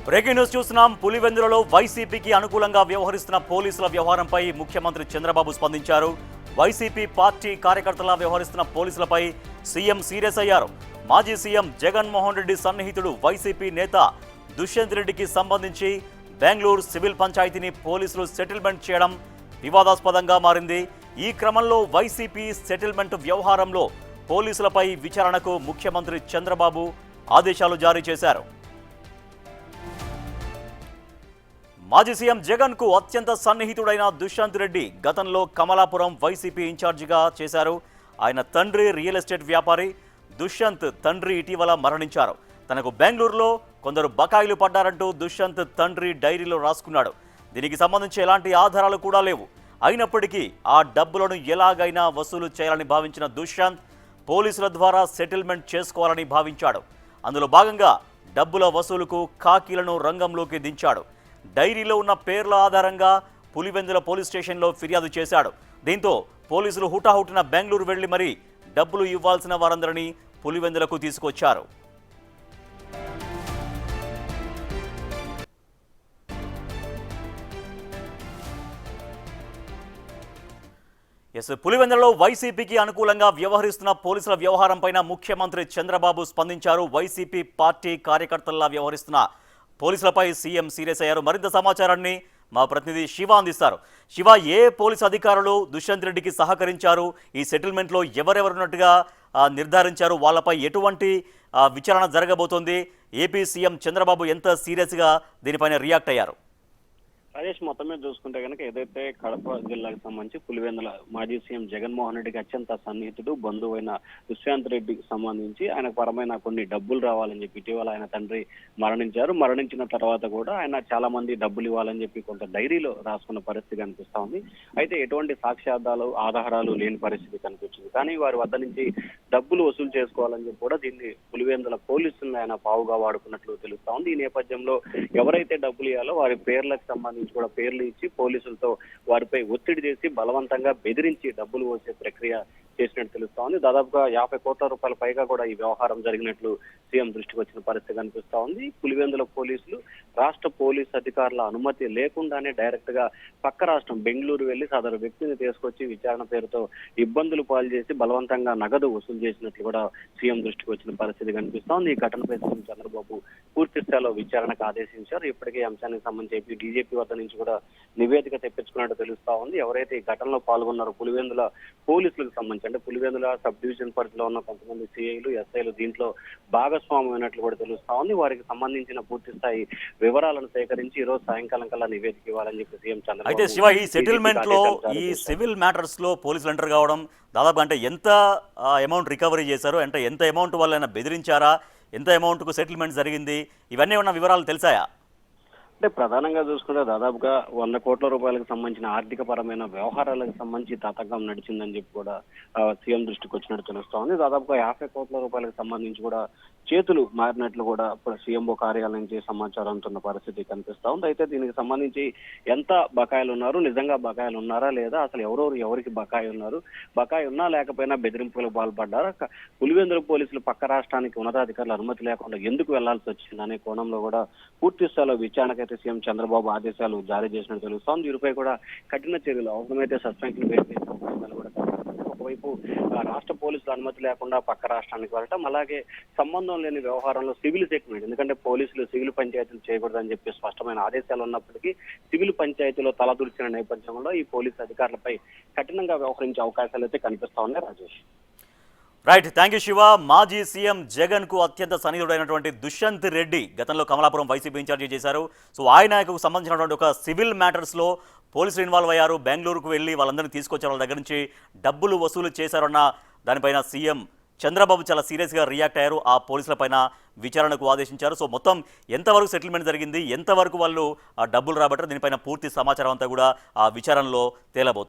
Breaking news చూస్తున్నాం. పులివెందులలో వైసీపీకి అనుకూలంగా వ్యవహరిస్తున్న పోలీసుల వ్యవహారంపై ముఖ్యమంత్రి చంద్రబాబు స్పందించారు. వైసీపీ పార్టీ కార్యకర్తల వ్యవహరిస్తున్న పోలీసులపై సీఎం సీరియస్ అయ్యారు. మాజీ సీఎం జగన్మోహన్ రెడ్డి సన్నిహితుడు వైసీపీ నేత దుష్యంత్ రెడ్డికి సంబంధించి బెంగళూరు సివిల్ పంచాయతీని పోలీసులు సెటిల్మెంట్ చేయడం వివాదాస్పదంగా మారింది. ఈ క్రమంలో వైసీపీ సెటిల్మెంట్ వ్యవహారంలో పోలీసులపై విచారణకు ముఖ్యమంత్రి చంద్రబాబు ఆదేశాలు జారీ చేశారు. మాజీ సీఎం జగన్కు అత్యంత సన్నిహితుడైన దుష్యంత్ రెడ్డి గతంలో కమలాపురం వైసీపీ ఇన్ఛార్జిగా చేశారు. ఆయన తండ్రి రియల్ ఎస్టేట్ వ్యాపారి. దుష్యంత్ తండ్రి ఇటీవల మరణించారు. తనకు బెంగళూరులో కొందరు బకాయిలు పడ్డారంటూ దుష్యంత్ తండ్రి డైరీలో రాసుకున్నాడు. దీనికి సంబంధించి ఎలాంటి ఆధారాలు కూడా లేవు. అయినప్పటికీ ఆ డబ్బులను ఎలాగైనా వసూలు చేయాలని భావించిన దుష్యంత్ పోలీసుల ద్వారా సెటిల్మెంట్ చేసుకోవాలని భావించాడు. అందులో భాగంగా డబ్బుల వసూలుకు ఖాకీలను రంగంలోకి దించాడు. డైరీలో ఉన్న పేర్ల ఆధారంగా పులివెందుల పోలీస్ స్టేషన్లో ఫిర్యాదు చేశాడు. దీంతో పోలీసులు హుటాహుటిన బెంగళూరు వెళ్లి మరీ డబ్బులు ఇవ్వాల్సిన వారందరినీ పులివెందులకు తీసుకొచ్చారు. పులివెందులలో వైసీపీకి అనుకూలంగా వ్యవహరిస్తున్న పోలీసుల వ్యవహారంపైన ముఖ్యమంత్రి చంద్రబాబు స్పందించారు. వైసీపీ పార్టీ కార్యకర్తల్లా వ్యవహరిస్తున్న పోలీసులపై సీఎం సీరియస్ అయ్యారు. మరింత సమాచారాన్ని మా ప్రతినిధి శివ అందిస్తారు. శివ, ఏ పోలీసు అధికారులు దుష్యంత్ రెడ్డికి సహకరించారు? ఈ సెటిల్మెంట్లో ఎవరెవరున్నట్టుగా నిర్ధారించారు? వాళ్ళపై ఎటువంటి విచారణ జరగబోతోంది? ఏపీ సీఎం చంద్రబాబు ఎంత సీరియస్గా దీనిపైన రియాక్ట్ అయ్యారు? రాజేష్, మొత్తం మీద చూసుకుంటే కనుక ఏదైతే కడప జిల్లాకు సంబంధించి పులివెందుల మాజీ సీఎం జగన్మోహన్ రెడ్డికి అత్యంత సన్నిహితుడు బంధువు అయిన దుష్యంత్ రెడ్డికి సంబంధించి ఆయనకు పరమైన కొన్ని డబ్బులు రావాలని చెప్పి ఇటీవల ఆయన తండ్రి మరణించారు. మరణించిన తర్వాత కూడా ఆయన చాలా మంది డబ్బులు ఇవ్వాలని చెప్పి కొంత డైరీలో రాసుకున్న పరిస్థితి కనిపిస్తా ఉంది. అయితే ఎటువంటి సాక్ష్యాధారాలు ఆధారాలు లేని పరిస్థితి కనిపించింది. కానీ వారి వద్ద నుంచి డబ్బులు వసూలు చేసుకోవాలని చెప్పి కూడా దీన్ని పులివెందుల పోలీసులను ఆయన పావుగా వాడుకున్నట్లు తెలుస్తా ఉంది. ఈ నేపథ్యంలో ఎవరైతే డబ్బులు ఇవ్వాలో వారి పేర్లకు సంబంధించి కూడా పేర్లు ఇచ్చి పోలీసులతో వారిపై ఒత్తిడి చేసి బలవంతంగా బెదిరించి డబ్బులు వచ్చే ప్రక్రియ చేసినట్టు తెలుస్తా ఉంది. దాదాపుగా 50 కోట్ల రూపాయల పైగా కూడా ఈ వ్యవహారం జరిగినట్లు సీఎం దృష్టికి వచ్చిన పరిస్థితి కనిపిస్తా ఉంది. పులివెందుల పోలీసులు రాష్ట్ర పోలీసు అధికారుల అనుమతి లేకుండానే డైరెక్ట్ గా పక్క రాష్ట్రం బెంగళూరు వెళ్లి సదరు వ్యక్తిని తీసుకొచ్చి విచారణ పేరుతో ఇబ్బందులు పాలు చేసి బలవంతంగా నగదు వసూలు చేసినట్లు కూడా సీఎం దృష్టికి వచ్చిన పరిస్థితి కనిపిస్తా ఉంది. ఈ ఘటనపై సీఎం చంద్రబాబు పూర్తి స్థాయిలో విచారణకు ఆదేశించారు. ఇప్పటికే అంశానికి సంబంధించి డీజీపీ వద్ద నుంచి కూడా నివేదిక తెప్పించుకున్నట్టు తెలుస్తా ఉంది. ఎవరైతే ఈ ఘటనలో పాల్గొన్నారో పులివెందుల పోలీసులకు సంబంధించి, అంటే పులివెందుల సబ్ డివిజన్ పరిధిలో ఉన్న కొంతమంది సిఐలు ఎస్ఐలు దీంట్లో భాగస్వామ్యం అయినట్లు కూడా తెలుస్తా ఉంది. వారికి సంబంధించిన పూర్తి స్థాయి వివరాలను సేకరించి ఈ రోజు సాయంకాలం కల్లా నివేదిక ఇవ్వాలని చెప్పి సీఎం చంద్రబాబు. అయితే శివ, ఈ సెటిల్మెంట్ లో ఈ సివిల్ మ్యాటర్స్ లో పోలీసులు ఎంటర్ కావడం దాదాపు అంటే ఎంత అమౌంట్ రికవరీ చేశారు, అంటే ఎంత అమౌంట్ వాళ్ళైనా బెదిరించారా, ఎంత అమౌంట్ కు సెటిల్మెంట్ జరిగింది, ఇవన్నీ ఉన్న వివరాలు తెలిసాయా? అంటే ప్రధానంగా చూసుకుంటే దాదాపుగా 100 కోట్ల రూపాయలకు సంబంధించిన ఆర్థిక పరమైన వ్యవహారాలకు సంబంధించి తతంగం నడిచిందని చెప్పి కూడా సీఎం దృష్టికి వచ్చినట్టు తెలుస్తా ఉంది. దాదాపుగా 50 కోట్ల రూపాయలకు సంబంధించి కూడా చేతులు మారినట్లు కూడా సీఎంఓ కార్యాలయం నుంచి సమాచారం అందుతున్న పరిస్థితి కనిపిస్తా ఉంది. అయితే దీనికి సంబంధించి ఎంత బకాయిలు ఉన్నారు, నిజంగా బకాయిలు ఉన్నారా లేదా, అసలు ఎవరికి బకాయి ఉన్నారు, బకాయి ఉన్నా లేకపోయినా బెదిరింపులకు పాల్పడ్డారా, పులివెందుల పోలీసులు పక్క రాష్ట్రానికి ఉన్నతాధికారుల అనుమతి లేకుండా ఎందుకు వెళ్లాల్సి వచ్చింది అనే కోణంలో కూడా పూర్తి స్థాయిలో విచారణకైతే సీఎం చంద్రబాబు ఆదేశాలు జారీ చేసినట్టు తెలుస్తోంది. వీరిపై కూడా కఠిన చర్యలు, అవసరమైతే సస్పెన్షన్ వేసే అవకాశాలు కూడా. ఒకవైపు రాష్ట్ర పోలీసుల అనుమతి లేకుండా పక్క రాష్ట్రానికి వెళ్ళటం, అలాగే సంబంధం లేని వ్యవహారంలో సివిల్ సెటిల్మెంట్, ఎందుకంటే పోలీసులు సివిల్ పంచాయతీలు చేయకూడదని చెప్పి స్పష్టమైన ఆదేశాలు ఉన్నప్పటికీ సివిల్ పంచాయతీలో తలదూర్చిన నేపథ్యంలో ఈ పోలీసు అధికారులపై కఠినంగా వ్యవహరించే అవకాశాలు అయితే కనిపిస్తా ఉన్నాయి. Rajesh, right, thank you Shiva. మాజీ సీఎం జగన్ కు అత్యంత సన్నిహితుడైనటువంటి దుష్యంత్ రెడ్డి గతంలో కమలాపురం వైసీపీ ఇన్ఛార్జి చేశారు. సో ఆయనకు సంబంధించినటువంటి ఒక సివిల్ మ్యాటర్స్ లో పోలీసులు ఇన్వాల్వ్ అయ్యారు. బెంగళూరుకు వెళ్ళి వాళ్ళందరినీ తీసుకొచ్చారు, వాళ్ళ దగ్గర నుంచి డబ్బులు వసూలు చేశారన్న దానిపైన సీఎం చంద్రబాబు చాలా సీరియస్గా రియాక్ట్ అయ్యారు. ఆ పోలీసులపైన విచారణకు ఆదేశించారు. సో మొత్తం ఎంతవరకు సెటిల్మెంట్ జరిగింది, ఎంతవరకు వాళ్ళు డబ్బులు రాబట్టారు, దీనిపైన పూర్తి సమాచారం అంతా కూడా ఆ విచారణలో తేలబోతుంది.